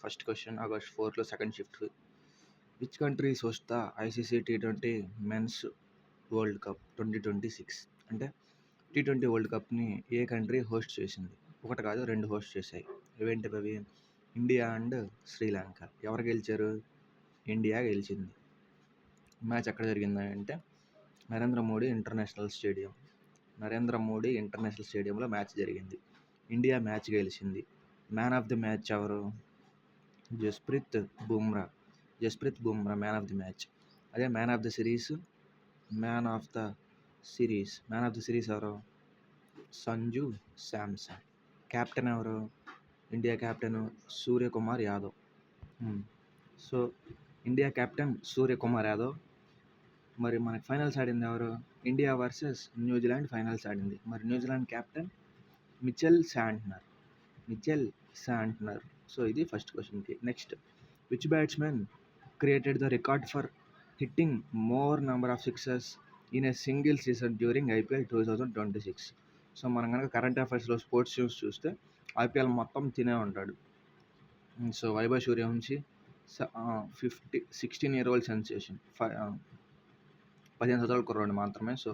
First question August 4లో second shift. Which countries host the ICC టీ20 men's world cup 2026? అంటే టీ20 world కప్ని ఏ కంట్రీ హోస్ట్ చేసింది? ఒకటి కాదు, రెండు హోస్ట్ చేశాయి. ఇవేంటి అవి? India and Sri Lanka. ఎవరు గెలిచారు? ఇండియా గెలిచింది. మ్యాచ్ ఎక్కడ జరిగింది అంటే నరేంద్ర మోడీ ఇంటర్నేషనల్ స్టేడియంలో మ్యాచ్ జరిగింది. ఇండియా మ్యాచ్ గెలిచింది. మ్యాన్ ఆఫ్ ది మ్యాచ్ ఎవరు? Jasprit Bumrah man of the match. అదే మ్యాన్ ఆఫ్ ది సిరీస్ ఎవరు? సంజు శాంసన్. కెప్టెన్ ఎవరు? India captain Suryakumar Yadav. So India captain Suryakumar Yadav. మరి మనకి ఫైనల్స్ ఆడింది ఎవరు? ఇండియా వర్సెస్ న్యూజిలాండ్ ఫైనల్స్ ఆడింది. మరి New Zealand captain Mitchell Santner. So ఇది ఫస్ట్ క్వశ్చన్కి. Next, which batsmen created the record for hitting more number of sixes in a single season during IPL 2026? So మనం కనుక కరెంట్ అఫైర్స్లో స్పోర్ట్స్ న్యూస్ చూస్తే IPL మొత్తం తినే ఉంటాడు. So Vaibhav Suryavanshi 16 year old sensation, 15 సంవత్సరాల కుర్రాడు మాత్రమే. సో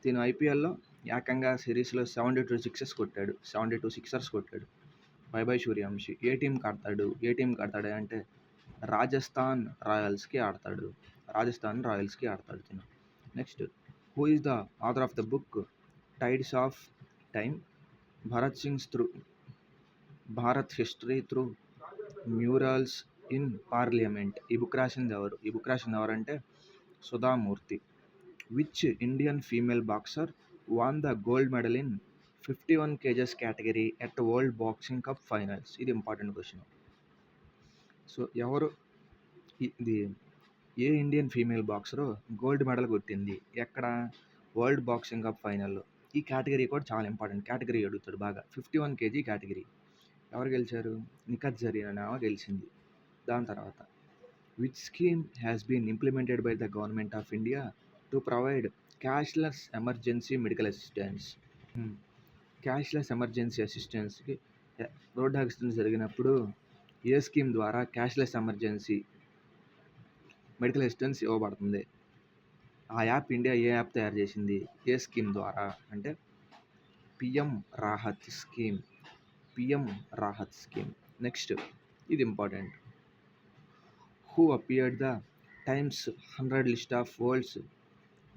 తిను ఐపీఎల్లో ఏకంగా సిరీస్లో 72 సిక్సర్స్ కొట్టాడు వైభవ్ సూర్యవంశీ. ఏ టీంకి ఆడతాడు అంటే రాజస్థాన్ రాయల్స్కి ఆడతాడు తిను. Next, who is the author of the book tides of time Bharat history through murals in parliament? ఈ బుక్ రాసింది ఎవరంటే Sudha Murty. Which Indian female boxer won the gold medal in 51 kgs category at world boxing cup finals? ఇది important question. So ఇది ఏ Indian female boxer gold medal కొట్టింది ఎక్కడ? World boxing cup ఫైనల్లో. ఈ కేటగిరీ కూడా చాలా ఇంపార్టెంట్ కేటగిరీ, అడుగుతాడు బాగా. 51 kg కేటగిరీ. ఎవరు గెలిచారు? నిఖత్ జరీన్ అనే గెలిచింది. దాని తర్వాత, which scheme has been implemented by the government of India to provide cashless emergency medical assistance? Cashless emergency అసిస్టెన్స్కి రోడ్ యాక్సిడెంట్స్ జరిగినప్పుడు ఏ స్కీమ్ ద్వారా క్యాష్లెస్ ఎమర్జెన్సీ మెడికల్ అసిస్టెన్స్ ఇవ్వబడుతుంది? ఆ యాప్ ఇండియా ఏ యాప్ తయారు చేసింది? ఏ స్కీమ్ ద్వారా అంటే పిఎం రాహత్ స్కీమ్. నెక్స్ట్, ఇది important. Who appeared the times 100 list of world's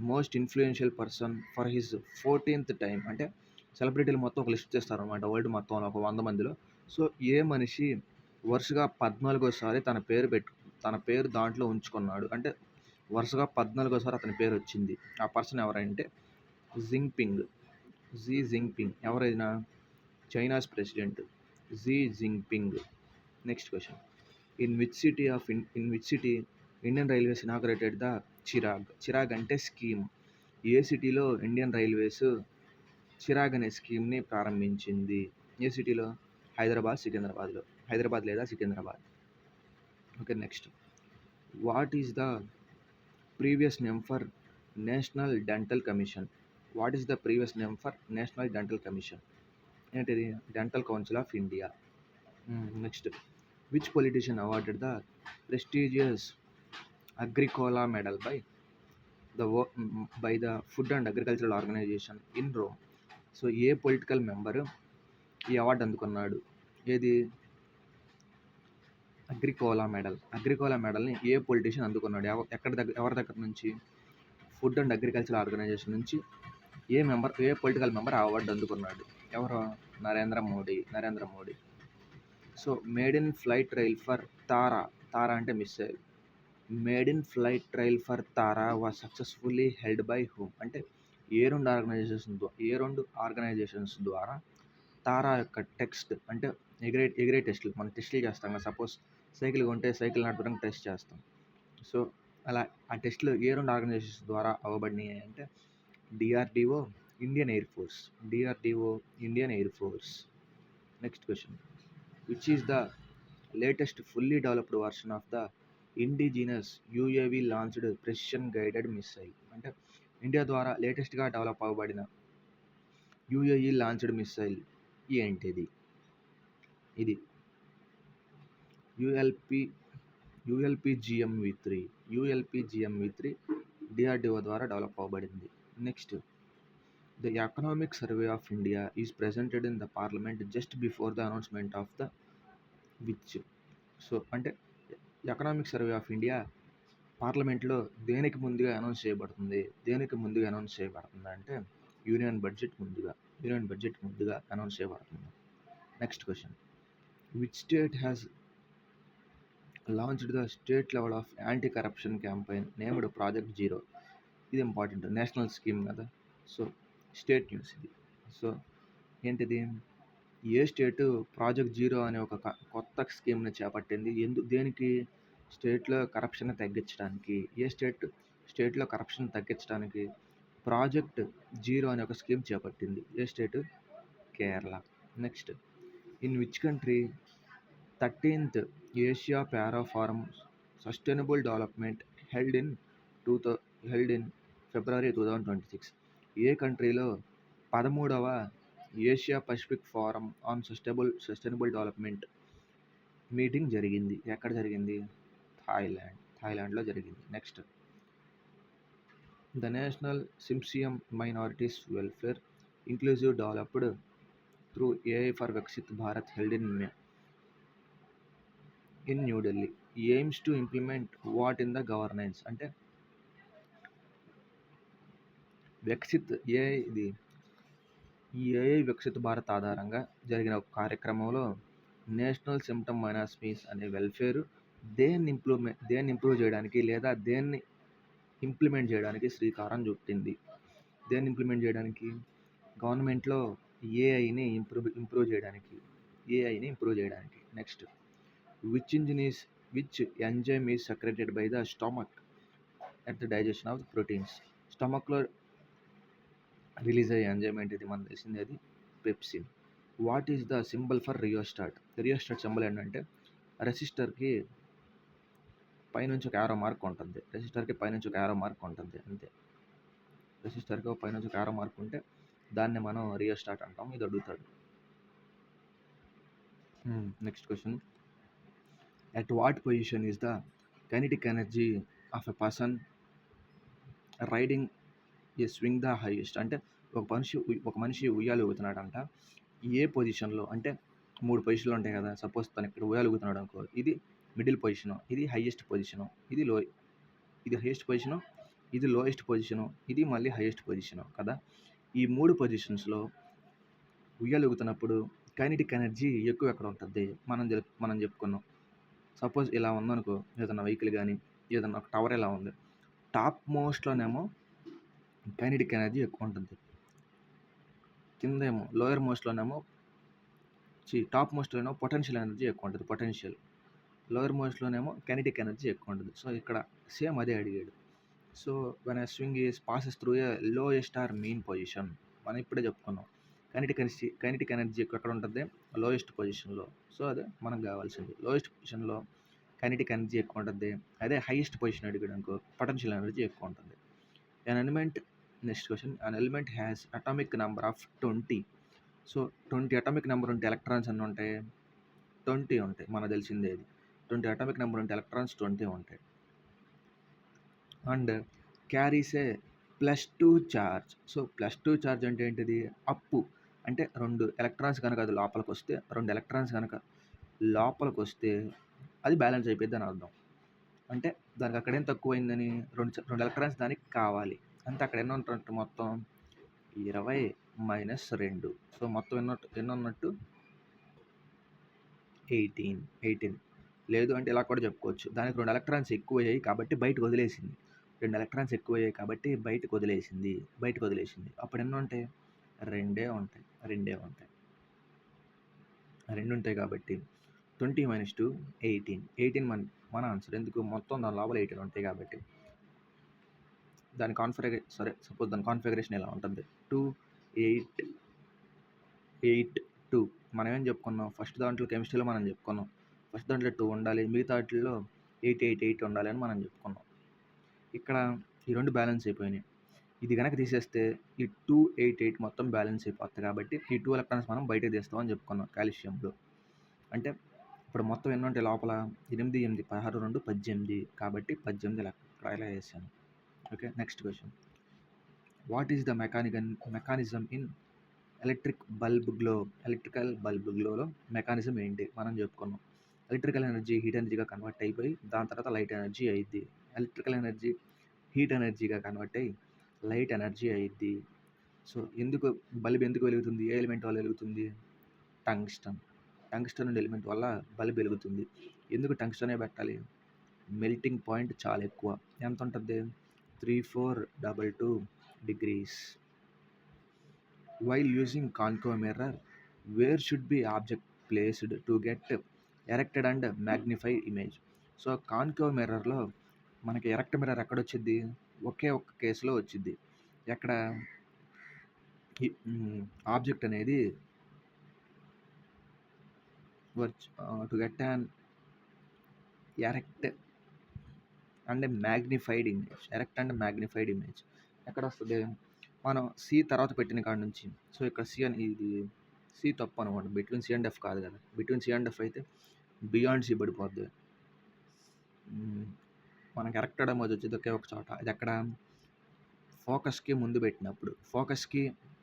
most influential person for his 14th time? అంటే సెలబ్రిటీలు మొత్తం ఒక లిస్ట్ చేస్తారనమాట వరల్డ్ మొత్తంలో, ఒక 100 మందిలో. సో ఏ మనిషి వరుసగా 14వసారి తన పేరు దాంట్లో ఉంచుకున్నాడు? అంటే వరుసగా 14వసారి అతని పేరు వచ్చింది. ఆ పర్సన్ ఎవరంటే జీ జింగ్పింగ్. ఎవరైనా? China's president Xi Jinping. Next question, in which city Indian railways inaugurated the Chirag అంటే స్కీమ్? ఏ సిటీలో ఇండియన్ రైల్వేస్ చిరాగ్ అనే స్కీమ్ని ప్రారంభించింది? ఏ సిటీలో? హైదరాబాద్ లేదా Secunderabad. Okay, next, what is the previous name for national dental commission? ఏంటిది? Dental council of India. Next, which politician awarded the prestigious Agricola medal by the food and agricultural organization in Rome? So ఏ political member ఈ award అందుకున్నాడు? ఏది? Agricola మెడల్ని ఏ politician అందుకున్నాడు? ఎవరి దగ్గర నుంచి? Food and agricultural organization నుంచి ఏ పొలిటికల్ మెంబర్ ఆ అవార్డు అందుకున్నాడు? ఎవరు? Narendra Modi. So maiden flight trial for TARA అంటే missile. Maiden flight trial for TARA was successfully held by whom? అంటే ఏ రెండు ఆర్గనైజేషన్స్ ద్వారా తారా యొక్క టెస్ట్, అంటే ఎగిరే టెస్టులు, మనం టెస్టులు చేస్తాం కదా. సపోజ్ సైకిల్ కొంటే సైకిల్ నడపడానికి టెస్ట్ చేస్తాం. సో అలా ఆ టెస్టులు ఏ రెండు ఆర్గనైజేషన్స్ ద్వారా అవ్వబడినాయి అంటే DRDO, Indian air force. Next question, which is the latest fully developed version of the indigenous UAV launched precision guided missile? అంటే ఇండియా ద్వారా లేటెస్ట్గా డెవలప్ అవ్వబడిన యూఏఈ లాంచ్డ్ మిస్సైల్ ఏంటిది? ఇది యుఎల్పి యుఎల్పిజిఎంవి3 యుఎల్పిజిఎంవి3 డిఆర్డిఓ ద్వారా డెవలప్ అవ్వబడింది. Next, the economic survey of India is presented in the parliament just before the announcement of the which. So అంటే economic survey of India పార్లమెంట్లో దేనికి ముందుగా announce చేయబడుతుంది అంటే యూనియన్ బడ్జెట్ ముందుగా announce చేయబడుతుంది. Next question, which state has launched the state level of anti corruption campaign named project zero. ఇది important, national scheme కదా. సో స్టేట్ న్యూస్ ఇది. సో ఏంటిది, ఏ స్టేటు ప్రాజెక్ట్ జీరో అనే ఒక కొత్త స్కీమ్ని చేపట్టింది, దేనికి, స్టేట్లో కరప్షన్ తగ్గించడానికి. ఏ స్టేట్లో కరప్షన్ తగ్గించడానికి ప్రాజెక్ట్ జీరో అనే ఒక స్కీమ్ చేపట్టింది. ఏ state, Kerala. Next, in which country 13th Asia para forum sustainable development held in February 2026. ఏ కంట్రీలో 13వ Asia pacific forum on sustainable development meeting జరిగింది. ఎక్కడ జరిగింది, థాయిలాండ్లో జరిగింది. Next, the national symposium minorities welfare inclusive developed through AI for Viksit Bharat held in New Delhi aims to implement what in the governance. అంటే AI Viksit Bharat ఆధారంగా జరిగిన ఒక కార్యక్రమంలో నేషనల్ సిమ్టమ్ మైనారిటీస్ అనే వెల్ఫేర్ దేన్ని ఇంప్రూవ్ చేయడానికి లేదా దేన్ని ఇంప్లిమెంట్ చేయడానికి శ్రీకారం చుట్టింది. దేన్ని ఇంప్లిమెంట్ చేయడానికి, గవర్నమెంట్లో ఏఐని ఇంప్రూవ్ చేయడానికి. Next, which enzyme is secreted by the stomach at the digestion of proteins. స్టమక్లో రిలీజ్ అయ్యే ఎంజైమ్ ఏంటిది, మనకు తెలిసింది అది pepsin. What is the symbol for rheostat symbol ఏంటంటే రెసిస్టర్కి పైనుంచి ఒక యారో మార్క్ ఉంటుంది. అంతే. రెసిస్టర్కి పైనుంచి ఒక యారో మార్క్ ఉంటే దాన్ని మనం రియోస్టాట్ అంటాం. ఇది అడుగుతాడు. Next question, at what position is the kinetic energy of a person riding A swing the highest. అంటే ఒక మనిషి ఉయ్యాలు ఊగుతున్నాడంట. ఏ పొజిషన్లో అంటే 3 పొజిషన్లు ఉంటాయి కదా. సపోజ్ తను ఇక్కడ ఉయ్యాలు ఊగుతున్నాడు అనుకో, ఇది మిడిల్ పొజిషను, ఇది హైయెస్ట్ పొజిషను, ఇది హైయెస్ట్ పొజిషను, ఇది లోయెస్ట్ పొజిషను, ఇది మళ్ళీ హైయెస్ట్ పొజిషను కదా. ఈ 3 పొజిషన్స్లో ఉయ్యాలు ఊగుతున్నప్పుడు కైనెటిక్ ఎనర్జీ ఎక్కువ ఎక్కడ ఉంటుంది మనం చెప్పుకున్నాం. సపోజ్ ఇలా ఉందనుకో, ఏదైనా వెహికల్ కానీ ఏదైనా ఒక టవర్ ఇలా ఉంది, టాప్ మోస్ట్లోనేమో కైనెటిక్ ఎనర్జీ ఎక్కువ ఉంటుంది, కిందేమో లోయర్ మోస్ట్లోనేమో టాప్ మోస్ట్లోనేమో పొటెన్షియల్ ఎనర్జీ ఎక్కువ ఉంటుంది, లోయర్ మోస్ట్లోనేమో కైనెటిక్ ఎనర్జీ ఎక్కువ ఉంటుంది. సో ఇక్కడ సేమ్ అదే అడిగాడు. So when a swing is passes through a lowest or mean position, మనం ఇప్పుడే చెప్పుకున్నాం కైనెటిక్ ఎనర్జీ ఎక్కడ ఉంటుంది, లోయెస్ట్ పొజిషన్లో. సో అదే మనకు కావాల్సింది, లోయెస్ట్ పొజిషన్లో కైనెటిక్ ఎనర్జీ ఎక్కువ ఉంటుంది. అదే హైయెస్ట్ పొజిషన్ అడిగాడు అనుకో, పొటెన్షియల్ ఎనర్జీ ఎక్కువ ఉంటుంది. Next question, an element has atomic number of 20. So 20 atomic number ఉంటే ఎలక్ట్రాన్స్ ఎన్ని ఉంటాయి, 20 ఉంటాయి. మనకు తెలిసిందే ఇది. 20 అటామిక్ నెంబర్ ఉంటే ఎలక్ట్రాన్స్ 20 ఉంటాయి. And carries A +2 charge. So +2 charge అంటే ఏంటిది, అప్పు అంటే 2 ఎలక్ట్రాన్స్ కనుక అది లోపలికి వస్తే అది బ్యాలెన్స్ అయిపోద్ది అని అర్థం. అంటే దానికి అక్కడేం తక్కువైందని 2 ఎలక్ట్రాన్స్ దానికి కావాలి. అంటే అక్కడ ఎన్ని ఉన్నట్టు, మొత్తం 20 - 2. సో మొత్తం ఎన్ని ఉన్నట్టు 18. లేదు అంటే ఇలా కూడా చెప్పుకోవచ్చు, దానికి 2 ఎలక్ట్రాన్స్ ఎక్కువయ్యాయి కాబట్టి బయటకు వదిలేసింది. 2 ఎలక్ట్రాన్స్ ఎక్కువయ్యాయి కాబట్టి బయటకు వదిలేసింది. అప్పుడు ఎన్ని ఉంటాయి, 2 ఉంటాయి. 2 ఉంటాయి కాబట్టి 20 - 2 18 మన ఆన్సర్. ఎందుకు, మొత్తం దాని లోపల 18 ఉంటాయి కాబట్టి. దాని కాన్ఫిగరేషన్ ఇలా ఉంటుంది, 2 8 8 2. మనం ఏం చెప్పుకున్నాం, ఫస్ట్ దాంట్లో కెమిస్ట్రీలో మనం చెప్పుకున్నాం, ఫస్ట్ దాంట్లో 2 ఉండాలి, మిగతా వాటిల్లో 8 8 8 ఉండాలి అని మనం చెప్పుకున్నాం. ఇక్కడ ఈ 2 బ్యాలెన్స్ అయిపోయినాయి. ఇది కనుక తీసేస్తే ఈ 2 8 8 మొత్తం బ్యాలెన్స్ అయిపోతుంది కాబట్టి ఈ 2 ఎలక్ట్రాన్స్ మనం బయటకు తీస్తామని చెప్పుకున్నాం కాల్షియంలో. అంటే ఇప్పుడు మొత్తం ఎన్ని ఉంటాయి లోపల? 8, 8, 16, 2, 18 కాబట్టి 18 లెక్క ఇలా వేసాను. Okay, next question. What is the mechanism in electrical bulb గ్లోలో మెకానిజం ఏంటి? మనం చెప్పుకున్నాం. ఎలక్ట్రికల్ ఎనర్జీ హీట్ ఎనర్జీగా కన్వర్ట్ అయిపోయి దాని తర్వాత లైట్ ఎనర్జీ అయ్యిద్ది. ఎలక్ట్రికల్ ఎనర్జీ హీట్ ఎనర్జీగా కన్వర్ట్ అయ్యి లైట్ ఎనర్జీ అయ్యిద్ది. సో బల్బ్ ఎందుకు వెలుగుతుంది? ఏ ఎలిమెంట్ వల్ల వెలుగుతుంది? టంగ్స్టన్ అనే ఎలిమెంట్ వల్ల బల్బ్ వెలుగుతుంది. ఎందుకు టంగ్స్టనే పెట్టాలి? మెల్టింగ్ పాయింట్ చాలా ఎక్కువ. ఎంత ఉంటుంది? 3422 degrees. While using concave mirror, where should be object placed to get erected and magnified image? So concave మిర్రర్లో మనకి ఎరెక్ట్ మిర్రర్ ఎక్కడ వచ్చింది? ఒకే ఒక్క కేసులో వచ్చింది. ఎక్కడ? ఆబ్జెక్ట్ అనేది to get an erect and magnified image ఎక్కడ వస్తుంది? మనం సి తర్వాత పెట్టిన కాడ నుంచి. సో ఇక్కడ సి అని ఇది సి తప్పు అనమాట. బిట్వీన్ సి అండ్ ఎఫ్ కాదు కదా. బిట్వీన్ సి అండ్ ఎఫ్ అయితే బియాండ్ సి పడిపోద్ది. మనకి ఎరెక్టెడ్ ఇమేజ్ వచ్చేది ఒకే ఒక చోట. ఇది ఎక్కడ? ఫోకస్కి ముందు పెట్టినప్పుడు,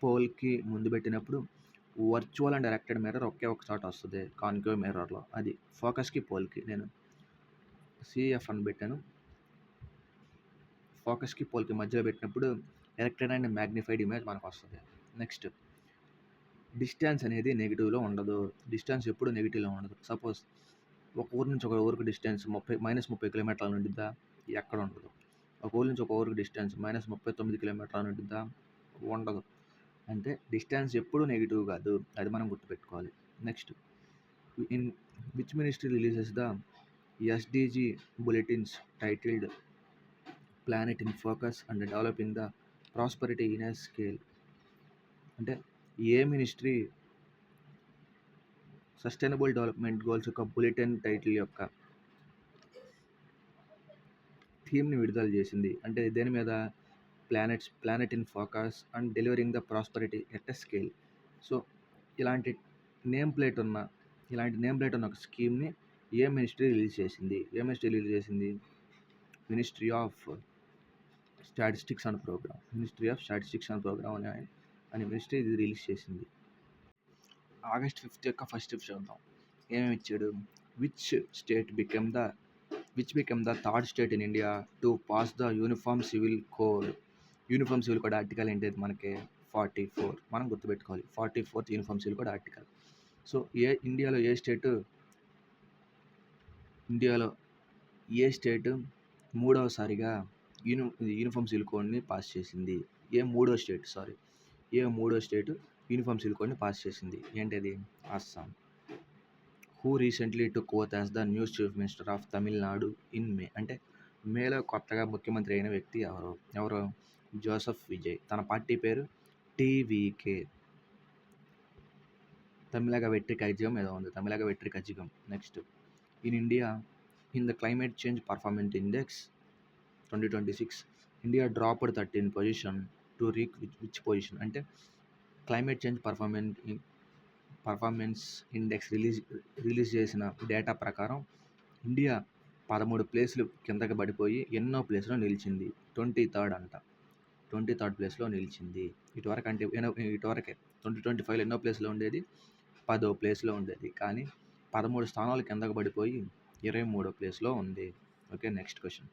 పోల్కి ముందు పెట్టినప్పుడు వర్చువల్ అండ్ ఎరెక్టెడ్ మిర్రర్ ఒకే ఒక చోట వస్తుంది కాన్కేవ్ మిర్రర్లో. అది ఫోకస్కి పోల్కి నేను సిఎఫ్ అని పెట్టాను. ఫోకస్కి పోల్కి మధ్యలో పెట్టినప్పుడు ఎరెక్టెడ్ అండ్ మ్యాగ్నిఫైడ్ ఇమేజ్ మనకు వస్తుంది. నెక్స్ట్, డిస్టెన్స్ అనేది నెగిటివ్లో ఉండదు. డిస్టెన్స్ ఎప్పుడు నెగిటివ్లో ఉండదు. సపోజ్ ఒక ఊరు నుంచి ఒక ఊరికి డిస్టెన్స్ -30 కిలోమీటర్ల ఉండిద్దా? ఎక్కడ ఉండదు. ఒక ఊరు నుంచి ఒక ఊరికి డిస్టెన్స్ -39 కిలోమీటర్ల ఉండిద్దా? ఉండదు. అంటే డిస్టెన్స్ ఎప్పుడు నెగిటివ్ కాదు. అది మనం గుర్తుపెట్టుకోవాలి. Next, in which ministry releases the SDG bulletins titled planet in focus and developing the prosperity in a scale? అంటే ఏ మినిస్ట్రీ సస్టైనబుల్ డెవలప్మెంట్ గోల్స్ యొక్క బులెటిన్ టైటిల్ యొక్క థీమ్ని విడుదల చేసింది? అంటే దేని మీద? Planet in focus and delivering the prosperity at a scale. So ఇలాంటి నేమ్ ప్లేట్ ఉన్న ఒక స్కీమ్ని ఏ మినిస్ట్రీ రిలీజ్ చేసింది? Ministry of statistics and programme అనే మినిస్ట్రీ ఇది రిలీజ్ చేసింది. August 5th యొక్క ఫస్ట్ చూద్దాం. ఏమేమి ఇచ్చాడు? Which became the third state in India to pass the uniform civil code article ఏంటి? మనకి 44. మనం గుర్తుపెట్టుకోవాలి. 44th uniform civil code article. So ఇండియాలో ఏ స్టేట్ మూడవసారిగా యూనిఫామ్ సివిల్ కోడ్ని పాస్ చేసింది? ఏ మూడో స్టేట్ యూనిఫామ్ సివిల్ కోడ్ని పాస్ చేసింది? ఏంటది? Assam. Who recently took oath as the new chief minister of Tamil Nadu in May? అంటే మేలో కొత్తగా ముఖ్యమంత్రి అయిన వ్యక్తి ఎవరు? జోసెఫ్ విజయ్. తన పార్టీ పేరు TVK. Tamilaga Vettri Kazhagam. Next, in India in the climate change performance index 2026 India dropped 13 position to reach which position? అంటే climate change performance index release చేసిన డేటా ప్రకారం ఇండియా 13 ప్లేసులు కిందకి పడిపోయి ఎన్నో ప్లేస్లో నిలిచింది? 23rd ప్లేస్లో నిలిచింది. ఇటువరకే 2025లో ఎన్నో ప్లేస్లో ఉండేది? 10వ ప్లేస్లో ఉండేది. కానీ 13 స్థానాలు కిందకు పడిపోయి 23వ ప్లేస్లో ఉంది. Okay, next question.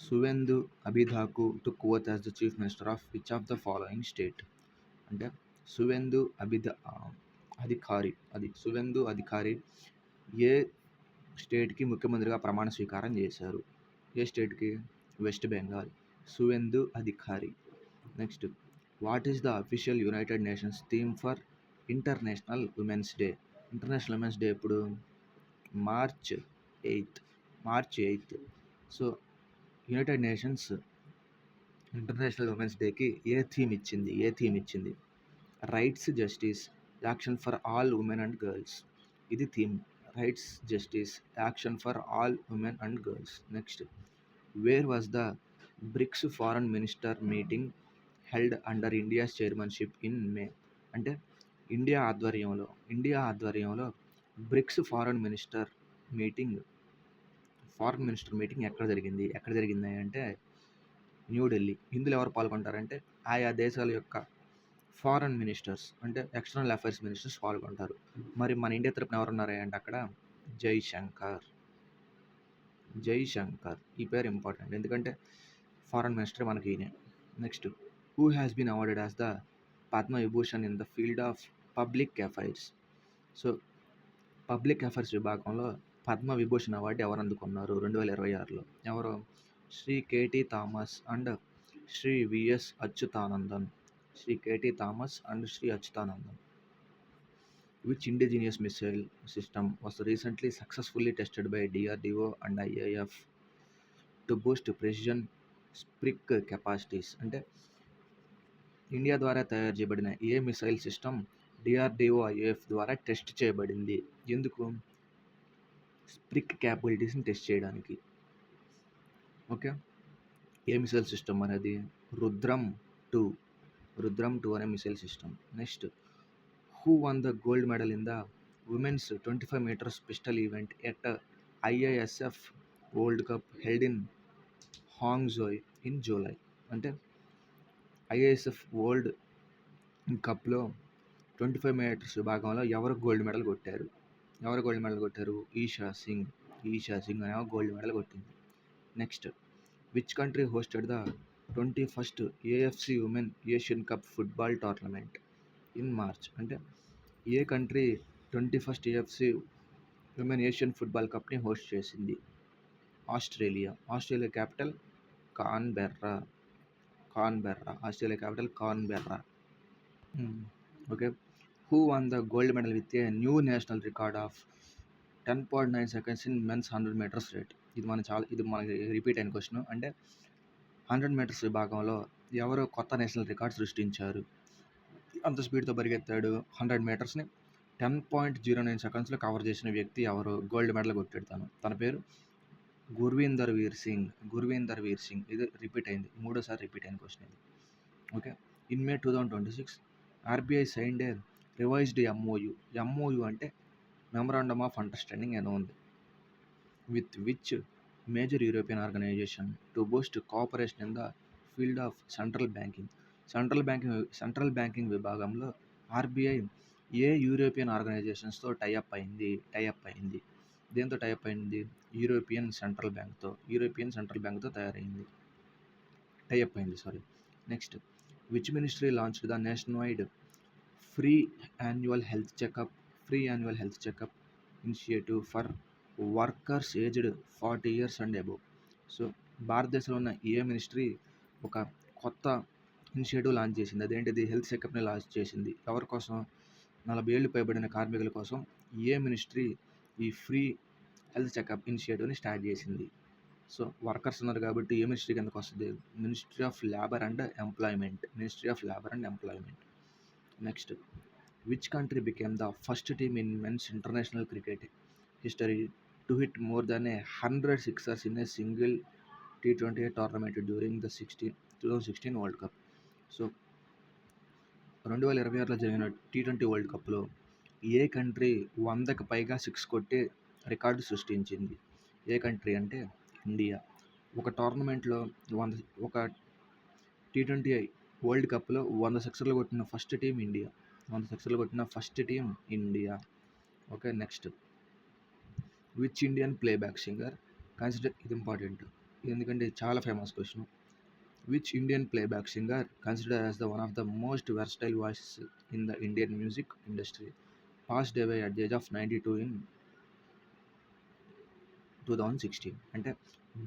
సువేందు అభిధాకు took oath as the chief minister of which of the following state? అంటే సువేందు అధికారి ఏ స్టేట్కి ముఖ్యమంత్రిగా ప్రమాణ స్వీకారం చేశారు? ఏ స్టేట్కి? West Bengal. Suvendu Adhikari. Next, what is the official United Nations theme for International Women's Day? International Women's Day ఎప్పుడు? March 8th. So United Nations International Women's డేకి ఏ థీమ్ ఇచ్చింది? Rights, justice, action for all women and girls. ఇది theme. Rights, justice, action for all women and girls. Next, where was the BRICS foreign minister meeting held under India's chairmanship in May? అంటే India ఆధ్వర్యంలో BRICS meeting foreign minister meeting ఎక్కడ జరిగింది అంటే న్యూఢిల్లీ. ఇందులో ఎవరు పాల్గొంటారంటే ఆయా దేశాల యొక్క ఫారెన్ మినిస్టర్స్ అంటే ఎక్స్టర్నల్ అఫైర్స్ మినిస్టర్స్ పాల్గొంటారు. మరి మన ఇండియా తరపున ఎవరున్నారు అంటే అక్కడ జైశంకర్. జైశంకర్ ఈ పేరు ఇంపార్టెంట్ ఎందుకంటే ఫారెన్ మినిస్టర్ మనకి ఈయనే. Next, who has been awarded as the Padma Vibhushan in the field of public affairs. So public affairs విభాగంలో పద్మ విభూషణ్ అవార్డు ఎవరు అందుకున్నారు 2026లో? ఎవరు? Shri KT Thomas and Shri VS Achuthanandan. Shri KT Thomas and Shri Achuthanandan. Which indigenous missile system was recently successfully tested by DRDO and IAF to boost precision sprig capacities? అంటే India ద్వారా తయారు చేయబడిన ఏ మిసైల్ సిస్టమ్ డిఆర్డిఓ ఐఏఎఫ్ ద్వారా టెస్ట్ చేయబడింది? ఎందుకు? స్ప్రిక్ క్యాపబిలిటీస్ని టెస్ట్ చేయడానికి. ఓకే, ఏ మిసైల్ సిస్టమ్ అనేది? రుద్రం 2 అనే missile system. Next, who won the gold medal in the women's 25 meters pistol event at IISF World Cup held in Hangzhou in July? అంటే ఐఐఎస్ఎఫ్ వరల్డ్ కప్లో 25 meters విభాగంలో ఎవరు గోల్డ్ మెడల్ కొట్టారు? ఈషా సింగ్ అనే gold medal కొట్టింది. Next, which country hosted the 21st AFC women Asian cup football tournament in March? అంటే ఏ country 21st AFC women Asian football కప్ని హోస్ట్ చేసింది? Australia capital Canberra. Australia capital Canberra. Okay, who won the gold medal with a new national record of 10.9 seconds in men's 100 meters rate? ఇది మనకి repeat అయిన question. అంటే 100 meters విభాగంలో ఎవరు కొత్త national record సృష్టించారు? అంత స్పీడ్తో పరిగెత్తాడు 100 metersని 10.09 secondsలో కవర్ చేసిన వ్యక్తి ఎవరు? గోల్డ్ మెడల్ కొట్టాడు తన పేరు గుర్వీందర్ వీర్ సింగ్. ఇది రిపీట్ అయింది, 3సారి రిపీట్ అయిన క్వశ్చన్ ఇది. Okay, in May 2026 RBI signed a revised MOU అంటే మెమరాండమ్ ఆఫ్ అండర్స్టాండింగ్ ఏదో ఉంది with which major European organisation to boost cooperation in the field of central banking విభాగంలో ఆర్బీఐ ఏ యూరోపియన్ ఆర్గనైజేషన్స్తో టైఅప్ అయింది? దేంతో టైఅప్ అయింది? యూరోపియన్ సెంట్రల్ బ్యాంక్తో టైఅప్ అయింది. Next, which ministry launched the nationwide free annual health checkup initiative for workers aged 40 years and above? So భారతదేశంలో ఉన్న ఏ మినిస్ట్రీ ఒక కొత్త ఇనిషియేటివ్ లాంచ్ చేసింది? అదేంటిది? హెల్త్ చెకప్ని లాంచ్ చేసింది. ఎవరి కోసం? 40 ఏళ్ళు పైబడిన కార్మికుల కోసం ఏ మినిస్ట్రీ ఈ ఫ్రీ హెల్త్ చెకప్ ఇనిషియేటివ్ని స్టార్ట్ చేసింది? సో వర్కర్స్ ఉన్నారు కాబట్టి ఏ మినిస్ట్రీ కిందకు వస్తుంది? Ministry of labour and employment. Next, which country became the first team in men's international cricket history to hit more than 100 sixers in a single T20 tournament during the 2016 world cup? So 2026లో జరిగిన T20 world కప్లో ఏ country 100కి పైగా 6 కొట్టి record సృష్టించింది? ఏ country అంటే India. ఒక టోర్నమెంట్లో ఒక T20 వరల్డ్ కప్లో 100 సిక్సర్లు కొట్టిన first team India. Okay, next, which Indian playback singer ఇది ఇంపార్టెంట్ ఎందుకంటే చాలా famous question. Which Indian playback singer consider as the one of the most versatile voices in the Indian music industry passed away at the age of 92 in 2016? అంటే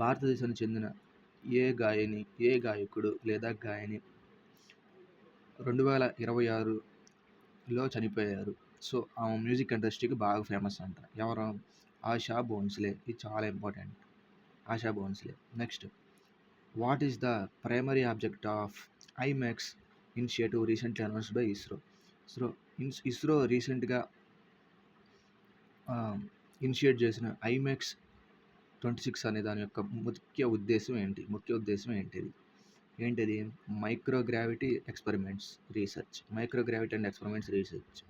భారతదేశానికి చెందిన ఏ గాయకుడు లేదా గాయని 2026లో చనిపోయారు? సో ఆమె మ్యూజిక్ ఇండస్ట్రీకి బాగా ఫేమస్ అంట. ఎవరు? ఆశా భోన్స్లే. ఇది చాలా important, ASHA Bhosle. Next, what is the primary object of IMAX initiative recently announced by ISRO రీసెంట్గా ఇనిషియేట్ చేసిన ఐమాక్స్ 26 అనే దాని యొక్క ముఖ్య ఉద్దేశం ఏంటిది? Microgravity and experiments research.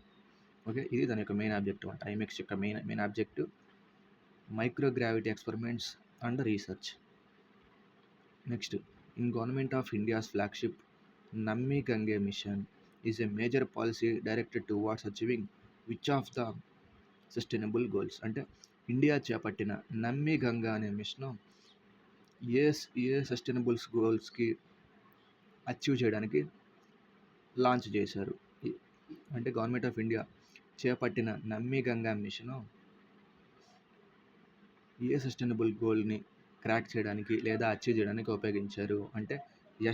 Okay, ఇది దాని యొక్క మెయిన్ ఆబ్జెక్టివ్ అంట. ఐమెక్స్ యొక్క main objective microgravity experiments and research. Next, in Government of India's flagship Namami Gange mission is a major policy directed towards achieving which of the sustainable goals. అంటే India చేపట్టిన నమ్మి గంగా అనే mission ఏ ఏ సస్టైనబుల్స్ గోల్స్కి అచీవ్ చేయడానికి లాంచ్ చేశారు. అంటే గవర్నమెంట్ ఆఫ్ ఇండియా చేపట్టిన నమ్మి గంగా మిషన్ ఏ సస్టైనబుల్ గోల్ని క్రాక్ చేయడానికి లేదా అచీవ్ చేయడానికి ఉపయోగించారు అంటే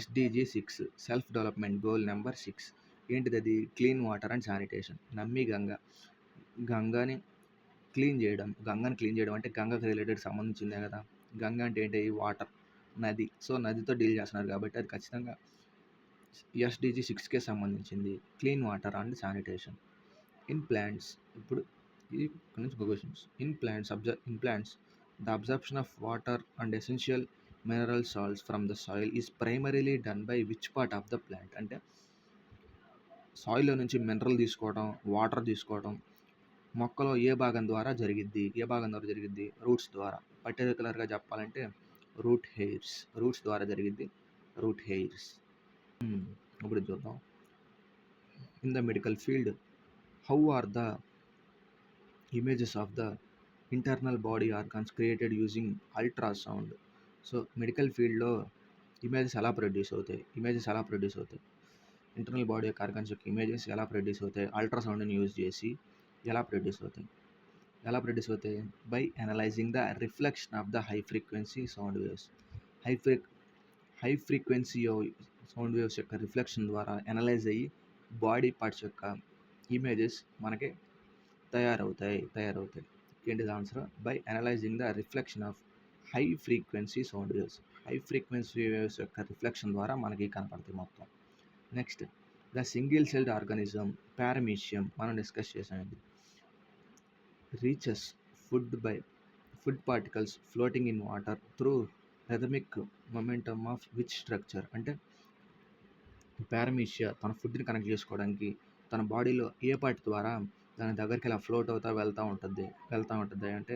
SDG 6 self development goal number 6. ఏంటిది అది? Clean water and sanitation. నమ్మి గంగాని క్లీన్ చేయడం. గంగాని క్లీన్ చేయడం అంటే గంగకు రిలేటెడ్ సంబంధించిందే కదా. గంగ అంటే ఏంటి? వాటర్, నది. సో నదితో డీల్ చేస్తున్నారు కాబట్టి అది ఖచ్చితంగా SDG 6కే సంబంధించింది. Clean water and sanitation. In plants, ఇప్పుడు ఇది నుంచి questions. In plants the absorption of water and essential mineral salts from the soil is primarily done by which part of the plant. అంటే సాయిల్లో నుంచి మినరల్ తీసుకోవడం, water తీసుకోవడం మొక్కలో ఏ భాగం ద్వారా జరిగిద్ది? రూట్స్ ద్వారా. పర్టికులర్గా చెప్పాలంటే రూట్స్ ద్వారా జరిగిద్ది. Root hairs. ఇప్పుడు చూద్దాం. In the medical field how are the images of the internal body organs created using ultrasound. So medical ఫీల్డ్లో ఇమేజెస్ ఎలా ప్రొడ్యూస్ అవుతాయి? ఇంటర్నల్ బాడీ యొక్క ఆర్గాన్స్ యొక్క ఇమేజెస్ ఎలా ప్రొడ్యూస్ అవుతాయి? అల్ట్రాసౌండ్ని యూజ్ చేసి ఎలా ప్రొడ్యూస్ అవుతాయి? By analysing the reflection of the high frequency sound waves. High frequency sound waves యొక్క రిఫ్లెక్షన్ ద్వారా అనలైజ్ అయ్యి బాడీ పార్ట్స్ యొక్క ఇమేజెస్ మనకి తయారవుతాయి. ఏంటిది answer? By analysing the reflection of high frequency sound waves. High frequency waves యొక్క reflection ద్వారా మనకి కనపడతాయి మొత్తం. Next, the single celled organism paramecium మనం డిస్కస్ చేసామండి. Reaches food particles floating in water through rhythmic momentum of which structure. అంటే పారమీషియా తన ఫుడ్ని కనెక్ట్ చేసుకోవడానికి తన బాడీలో ఏ పార్ట్ ద్వారా దాని దగ్గరికి ఇలా ఫ్లోట్ అవుతా వెళ్తూ ఉంటుంది అంటే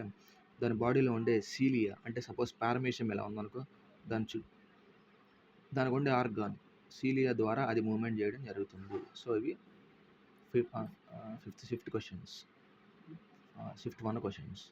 దాని బాడీలో ఉండే సీలియా. అంటే సపోజ్ పారమీషియం ఎలా ఉందనుకో, దానికి ఉండే ఆర్గాన్ సీలియా ద్వారా అది మూవ్మెంట్ చేయడం జరుగుతుంది. సో ఇవి ఫిఫ్త్ 1 క్వశ్చన్స్.